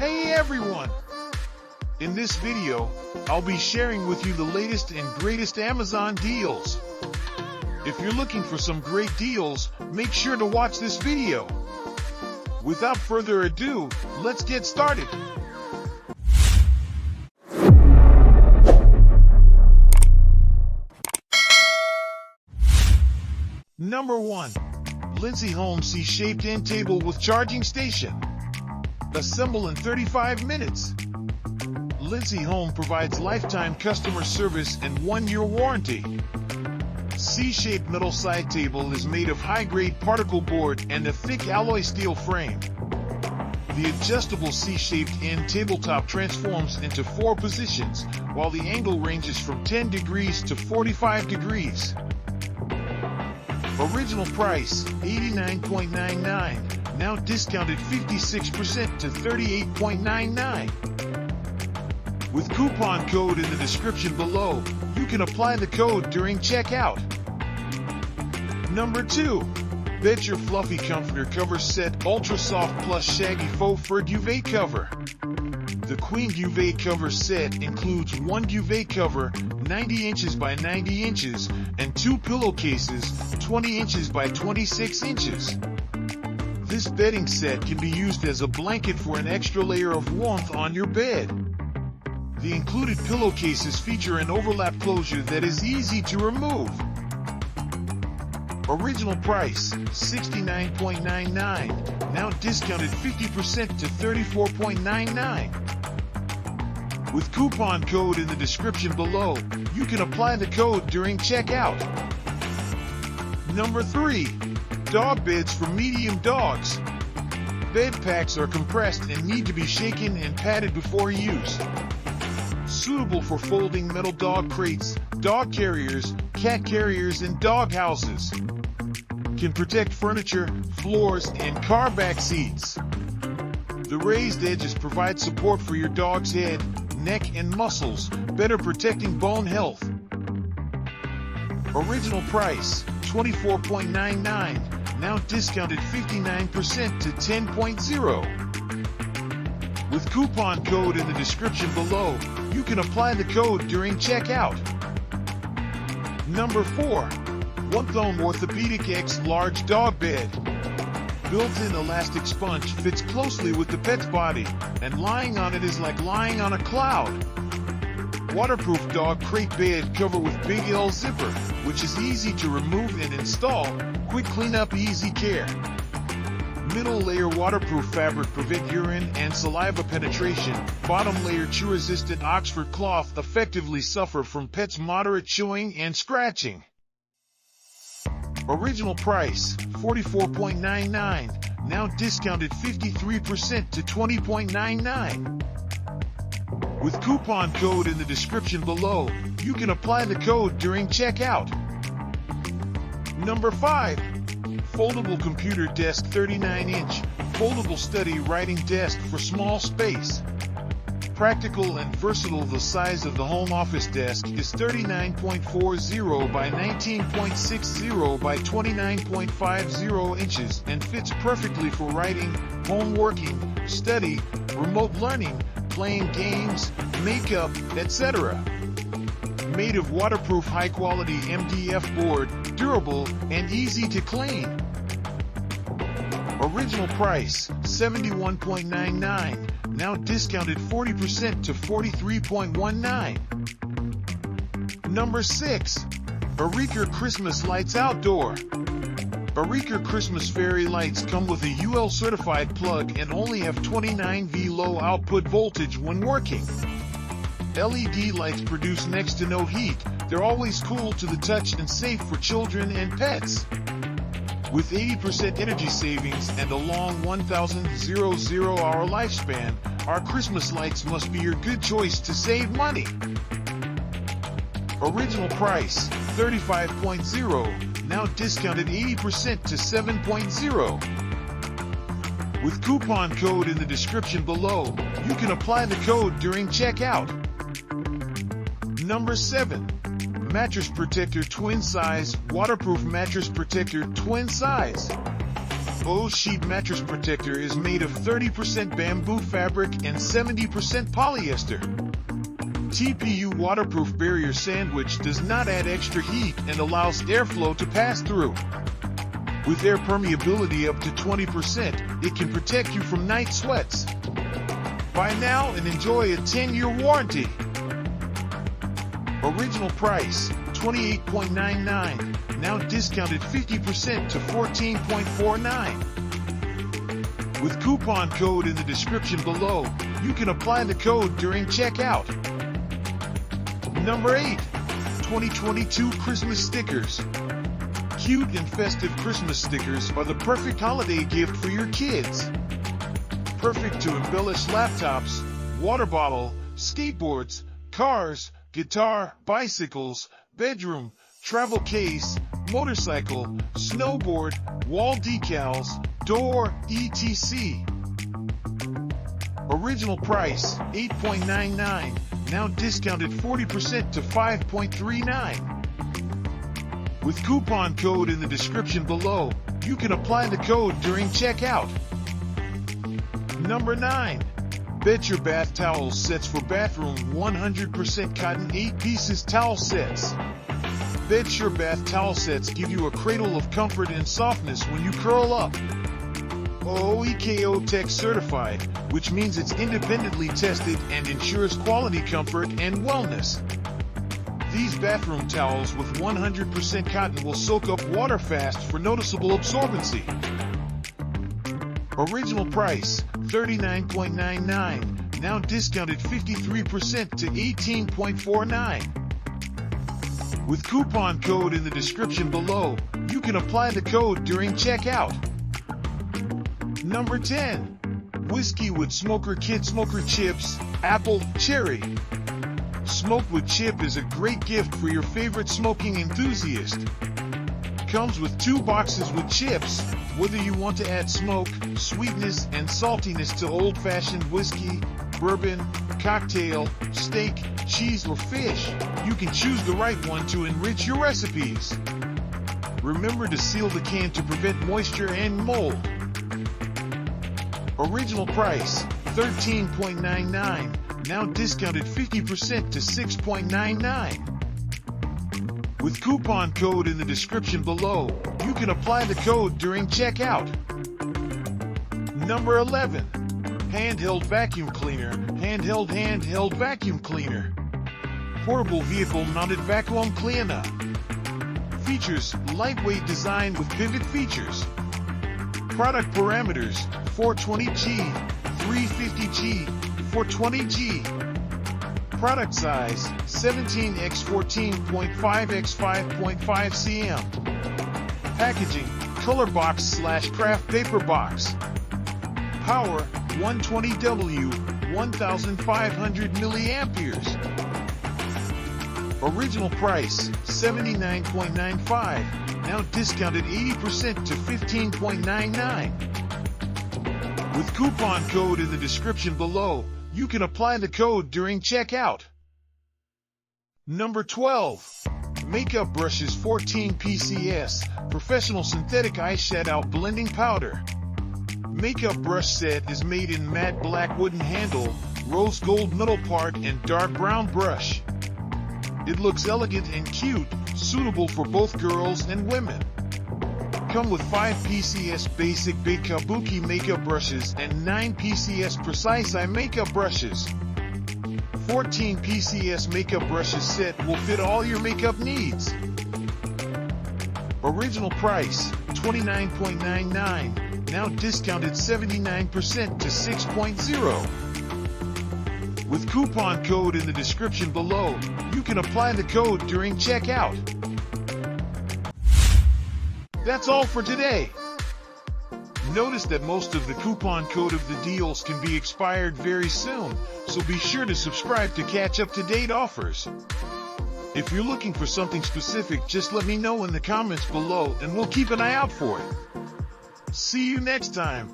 Hey everyone! In this video, I'll be sharing with you the latest and greatest Amazon deals. If you're looking for some great deals, make sure to watch this video. Without further ado, let's get started. Number 1. Lindsay Home C-shaped end table with charging station. Assemble in 35 minutes. Lindsay Home provides lifetime customer service and 1-year warranty. C-shaped metal side table is made of high-grade particle board and a thick alloy steel frame. The adjustable C-shaped end tabletop transforms into 4 positions, while the angle ranges from 10 degrees to 45 degrees. Original price, $89.99. Now discounted 56% to $38.99. With coupon code in the description below, you can apply the code during checkout. Number 2. Bettcher Fluffy Comforter Cover Set Ultra Soft Plus Shaggy Faux Fur Duvet Cover. The Queen Duvet Cover Set includes 1 duvet cover, 90 inches by 90 inches, and 2 pillowcases, 20 inches by 26 inches. This bedding set can be used as a blanket for an extra layer of warmth on your bed. The included pillowcases feature an overlap closure that is easy to remove. Original price, $69.99, now discounted 50% to $34.99. With coupon code in the description below, you can apply the code during checkout. Number 3. Dog beds for medium dogs. Bed packs are compressed and need to be shaken and padded before use. Suitable for folding metal dog crates, dog carriers, cat carriers, and dog houses. Can protect furniture, floors, and car back seats. The raised edges provide support for your dog's head, neck, and muscles, better protecting bone health. Original price, $24.99, now discounted 59% to $10.0. With coupon code in the description below, you can apply the code during checkout. Number 4. One Thumb Orthopedic X Large Dog Bed. Built-in elastic sponge fits closely with the pet's body, and lying on it is like lying on a cloud. Waterproof dog crate bed cover with Big L zipper, which is easy to remove and install. Quick cleanup, easy care. Middle layer waterproof fabric prevent urine and saliva penetration. Bottom layer chew-resistant Oxford cloth effectively suffer from pets' moderate chewing and scratching. Original price, $44.99, now discounted 53% to $20.99. With coupon code in the description below, you can apply the code during checkout. Number 5. Foldable Computer Desk 39-inch, foldable study writing desk for small space. Practical and versatile, the size of the home office desk is 39.40 by 19.60 by 29.50 inches and fits perfectly for writing, home working, study, remote learning, playing games, makeup, etc. Made of waterproof high-quality MDF board, durable and easy to clean. Original price, $71.99, now discounted 40% to $43.19. Number 6. Areker Christmas Lights Outdoor. Areker Christmas fairy lights come with a UL certified plug and only have 29 V low output voltage when working. LED lights produce next to no heat. They're always cool to the touch and safe for children and pets. With 80% energy savings and a long 1,000 hour lifespan, our Christmas lights must be your good choice to save money. Original price, $35.0, now discounted 80% to $7.0. With coupon code in the description below, you can apply the code during checkout. Number 7. Mattress Protector Twin Size Waterproof Mattress Protector Twin Size. Bose Sheet Mattress Protector is made of 30% bamboo fabric and 70% polyester. TPU waterproof barrier sandwich does not add extra heat and allows airflow to pass through. With air permeability up to 20%, it can protect you from night sweats. Buy now and enjoy a 10-year warranty. Original price, $28.99, now discounted 50% to $14.49. With coupon code in the description below, you can apply the code during checkout. Number 8. 2022 Christmas Stickers. Cute and festive Christmas stickers are the perfect holiday gift for your kids. Perfect to embellish laptops, water bottle, skateboards, cars, guitar, bicycles, bedroom, travel case, motorcycle, snowboard, wall decals, door, etc. Original price, $8.99, now discounted 40% to $5.39. With coupon code in the description below, you can apply the code during checkout. Number 9. Bet Your Bath Towel Sets for Bathroom 100% Cotton 8 Pieces Towel Sets. Bet Your Bath Towel Sets give you a cradle of comfort and softness when you curl up. OEKO Tech certified, which means it's independently tested and ensures quality comfort and wellness. These bathroom towels with 100% cotton will soak up water fast for noticeable absorbency. Original price, $39.99, now discounted 53% to $18.49. With coupon code in the description below, you can apply the code during checkout. Number 10. Whiskey with Smoker Kid Smoker Chips, Apple, Cherry. Smoke with Chip is a great gift for your favorite smoking enthusiast. Comes with 2 boxes with chips. Whether you want to add smoke, sweetness, and saltiness to old-fashioned whiskey, bourbon, cocktail, steak, cheese, or fish, you can choose the right one to enrich your recipes. Remember to seal the can to prevent moisture and mold. Original price, $13.99, now discounted 50% to $6.99. With coupon code in the description below, you can apply the code during checkout. Number 11. Handheld Vacuum Cleaner, Handheld Vacuum Cleaner. Portable Vehicle Mounted Vacuum Cleaner. Features, lightweight design with pivot features. Product parameters, 420G, 350G, 420G. Product size, 17x14.5x5.5 cm. Packaging, color box/craft paper box. Power, 120W, 1500 milliamperes. Original price, $79.95, now discounted 80% to $15.99. With coupon code in the description below, you can apply the code during checkout. Number 12. Makeup Brushes 14 PCS, Professional Synthetic Eyeshadow Blending Powder. Makeup brush set is made in matte black wooden handle, rose gold middle part, and dark brown brush. It looks elegant and cute, suitable for both girls and women. Come with 5 PCS Basic Big Kabuki makeup brushes and 9 PCS Precise Eye makeup brushes. 14 PCS makeup brushes set will fit all your makeup needs. Original price, $29.99, now discounted 79% to $6.0. With coupon code in the description below, you can apply the code during checkout. That's all for today. Notice that most of the coupon code of the deals can be expired very soon, so be sure to subscribe to catch up-to-date offers. If you're looking for something specific, just let me know in the comments below and we'll keep an eye out for it. See you next time.